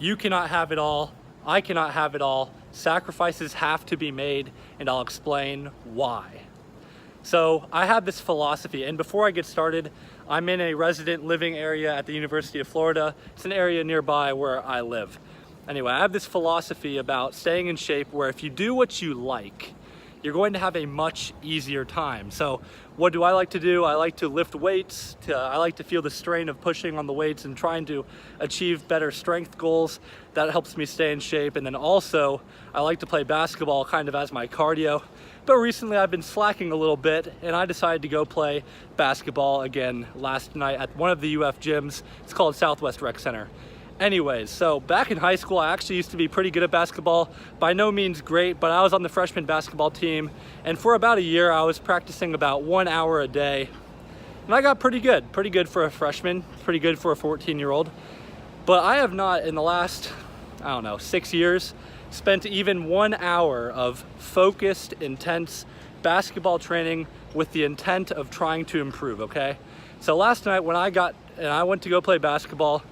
You cannot have it all. I cannot have it all. Sacrifices have to be made, and I'll explain why. So I have this philosophy, and before I get started, I'm in a resident living area at the University of Florida. It's an area nearby where I live. Anyway, I have this philosophy about staying in shape where if you do what you like, you're going to have a much easier time. So what do I like to do? I like to lift weights. I like to feel the strain of pushing on the weights and trying to achieve better strength goals. That helps me stay in shape. And then also, I like to play basketball kind of as my cardio. But recently I've been slacking a little bit and I decided to go play basketball again last night at one of the UF gyms. It's called Southwest Rec Center. Anyways, so back in high school, I actually used to be pretty good at basketball. By no means great, but I was on the freshman basketball team. And for about a year, I was practicing about 1 hour a day. And I got pretty good for a freshman, pretty good for a 14-year-old. But I have not, in the last, 6 years, spent even 1 hour of focused, intense basketball training with the intent of trying to improve, okay? So last night when I went to go play basketball,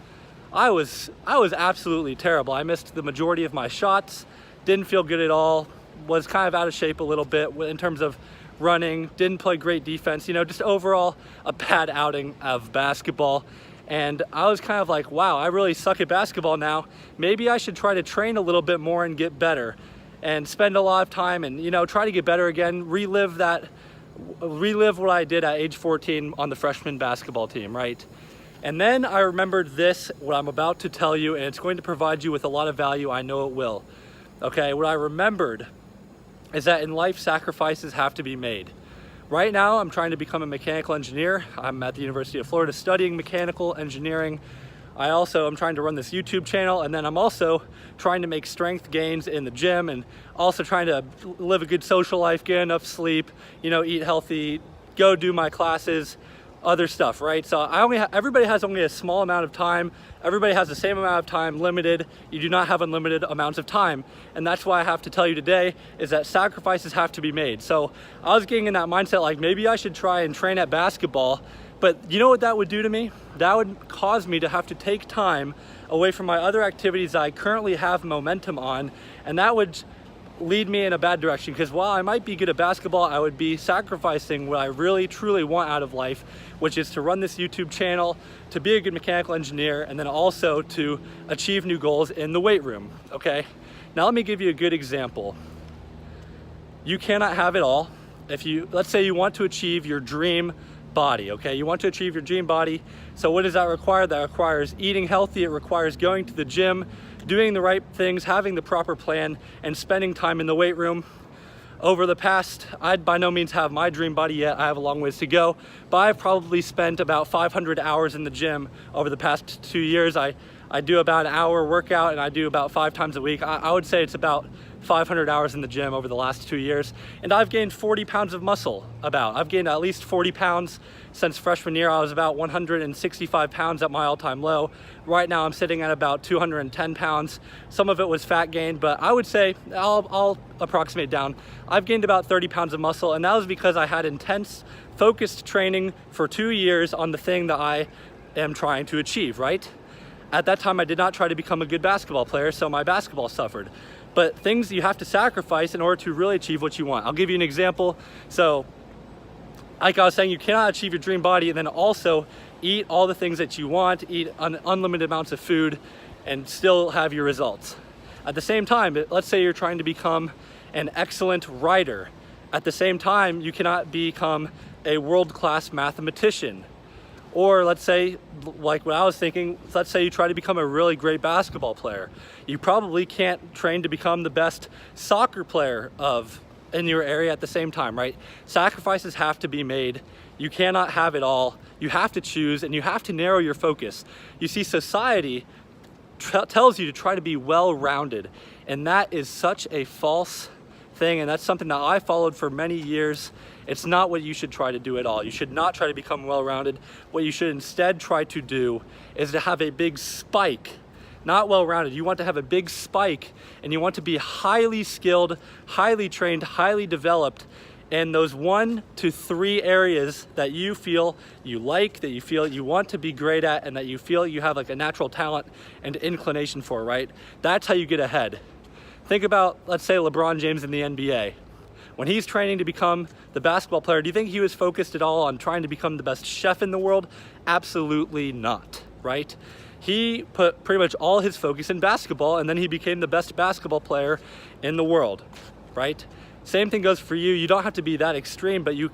I was absolutely terrible. I missed the majority of my shots, didn't feel good at all, was kind of out of shape a little bit in terms of running, didn't play great defense, just overall a bad outing of basketball. And I was kind of like, wow, I really suck at basketball now. Maybe I should try to train a little bit more and get better and spend a lot of time and, try to get better again, relive what I did at age 14 on the freshman basketball team, right? And then I remembered this, what I'm about to tell you, and it's going to provide you with a lot of value. I know it will. Okay, what I remembered is that in life, sacrifices have to be made. Right now, I'm trying to become a mechanical engineer. I'm at the University of Florida studying mechanical engineering. I'm trying to run this YouTube channel, and then I'm also trying to make strength gains in the gym and also trying to live a good social life, get enough sleep, eat healthy, go do my classes, other stuff, right? So everybody has only a small amount of time. Everybody has the same amount of time, limited. You do not have unlimited amounts of time. And that's why I have to tell you today is that sacrifices have to be made. So I was getting in that mindset, like maybe I should try and train at basketball, but you know what that would do to me? That would cause me to have to take time away from my other activities that I currently have momentum on, and that would lead me in a bad direction, because while I might be good at basketball, I would be sacrificing what I really truly want out of life, which is to run this YouTube channel, to be a good mechanical engineer, and then also to achieve new goals in the weight room, okay? Now let me give you a good example. You cannot have it all. Let's say you want to achieve your dream body, okay? You want to achieve your dream body. So what does that require? That requires eating healthy. It requires going to the gym, doing the right things, having the proper plan, and spending time in the weight room. Over the past, I'd by no means have my dream body yet. I have a long ways to go, but I've probably spent about 500 hours in the gym over the past 2 years. I do about an hour workout and I do about 5 times a week. I would say it's about 500 hours in the gym over the last 2 years. And I've gained 40 pounds of muscle I've gained at least 40 pounds since freshman year. I was about 165 pounds at my all-time low. Right now I'm sitting at about 210 pounds. Some of it was fat gain, but I would say, I'll approximate down. I've gained about 30 pounds of muscle, and that was because I had intense, focused training for 2 years on the thing that I am trying to achieve, right? At that time, I did not try to become a good basketball player, so my basketball suffered. But things you have to sacrifice in order to really achieve what you want. I'll give you an example. So, like I was saying, you cannot achieve your dream body and then also eat all the things that you want, eat unlimited amounts of food, and still have your results. At the same time, let's say you're trying to become an excellent writer. At the same time, you cannot become a world-class mathematician. Or let's say, like what I was thinking, let's say you try to become a really great basketball player. You probably can't train to become the best soccer player in your area at the same time, right? Sacrifices have to be made. You cannot have it all. You have to choose, and you have to narrow your focus. You see, society tells you to try to be well-rounded, and that is such a false thing, and that's something that I followed for many years. It's not what you should try to do at all. You should not try to become well-rounded. What you should instead try to do is to have a big spike, not well-rounded. You want to have a big spike, and you want to be highly skilled, highly trained, highly developed And those 1 to 3 areas that you feel you like, that you feel you want to be great at, and that you feel you have like a natural talent and inclination for, right? That's how you get ahead. Think about, let's say, LeBron James in the NBA. When he's training to become the basketball player, do you think he was focused at all on trying to become the best chef in the world? Absolutely not, right? He put pretty much all his focus in basketball, and then he became the best basketball player in the world, right? Same thing goes for you. You don't have to be that extreme, but you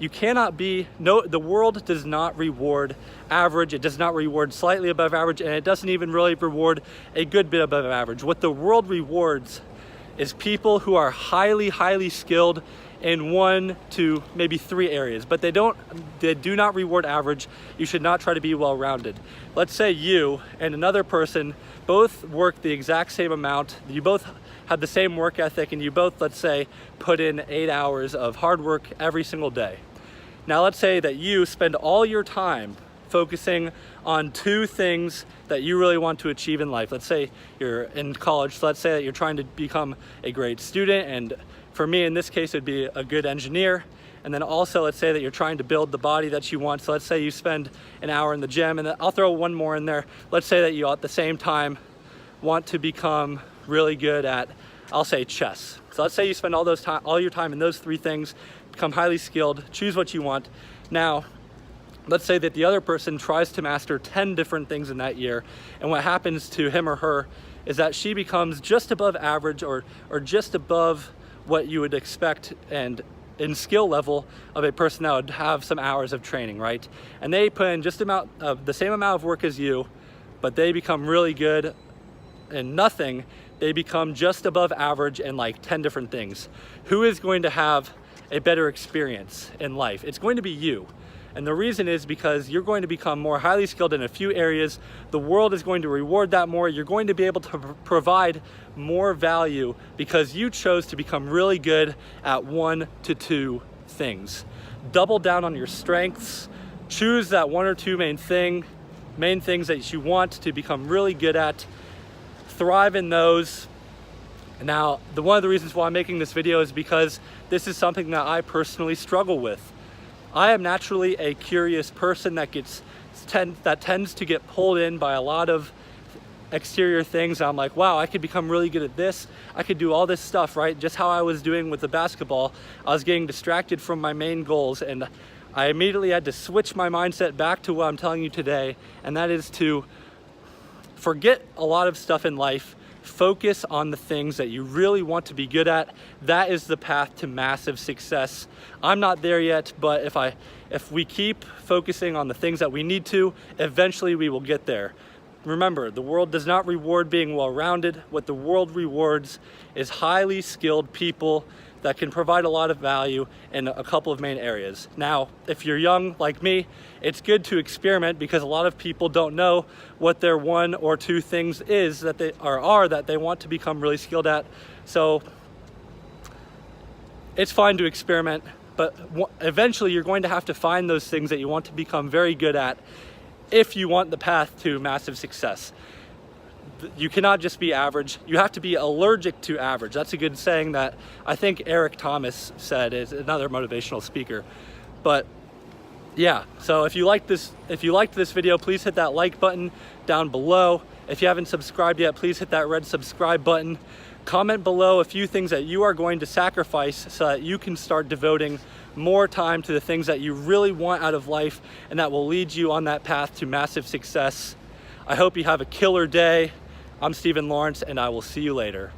cannot be, the world does not reward average. It does not reward slightly above average, and it doesn't even really reward a good bit above average. What the world rewards is people who are highly, highly skilled in 1 to maybe 3 areas, but they do not reward average. You should not try to be well-rounded. Let's say you and another person both work the exact same amount. You both have the same work ethic, and you both, let's say, put in 8 hours of hard work every single day. Now let's say that you spend all your time focusing on 2 things that you really want to achieve in life. Let's say you're in college, so let's say that you're trying to become a great student, and for me in this case it'd be a good engineer. And then also let's say that you're trying to build the body that you want, so let's say you spend an hour in the gym, and I'll throw one more in there. Let's say that you at the same time want to become really good at, I'll say, chess. So let's say you spend all your time in those 3 things, become highly skilled, choose what you want. Now, let's say that the other person tries to master 10 different things in that year, and what happens to him or her is that she becomes just above average or just above what you would expect and in skill level of a person that would have some hours of training, right? And they put in just the same amount of work as you, but they become really good in nothing. They become just above average in like 10 different things. Who is going to have a better experience in life? It's going to be you. And the reason is because you're going to become more highly skilled in a few areas. The world is going to reward that more. You're going to be able to provide more value because you chose to become really good at 1 to 2 things. Double down on your strengths. Choose that 1 or 2 main things that you want to become really good at. Thrive in those. Now, one of the reasons why I'm making this video is because this is something that I personally struggle with. I am naturally a curious person that tends to get pulled in by a lot of exterior things. I'm like, wow, I could become really good at this. I could do all this stuff, right? Just how I was doing with the basketball, I was getting distracted from my main goals, and I immediately had to switch my mindset back to what I'm telling you today, and that is to forget a lot of stuff in life. Focus on the things that you really want to be good at. That is the path to massive success. I'm not there yet, but if we keep focusing on the things that we need to, eventually we will get there. Remember, the world does not reward being well-rounded. What the world rewards is highly skilled people that can provide a lot of value in a couple of main areas. Now, if you're young like me, it's good to experiment because a lot of people don't know what their 1 or 2 things is that they want to become really skilled at. So it's fine to experiment, but eventually you're going to have to find those things that you want to become very good at if you want the path to massive success. You cannot just be average. You have to be allergic to average. That's a good saying that I think Eric Thomas said, is another motivational speaker. But yeah, so if you liked this video, please hit that like button down below. If you haven't subscribed yet, please hit that red subscribe button. Comment below a few things that you are going to sacrifice so that you can start devoting more time to the things that you really want out of life and that will lead you on that path to massive success. I hope you have a killer day. I'm Stephen Lawrence, and I will see you later.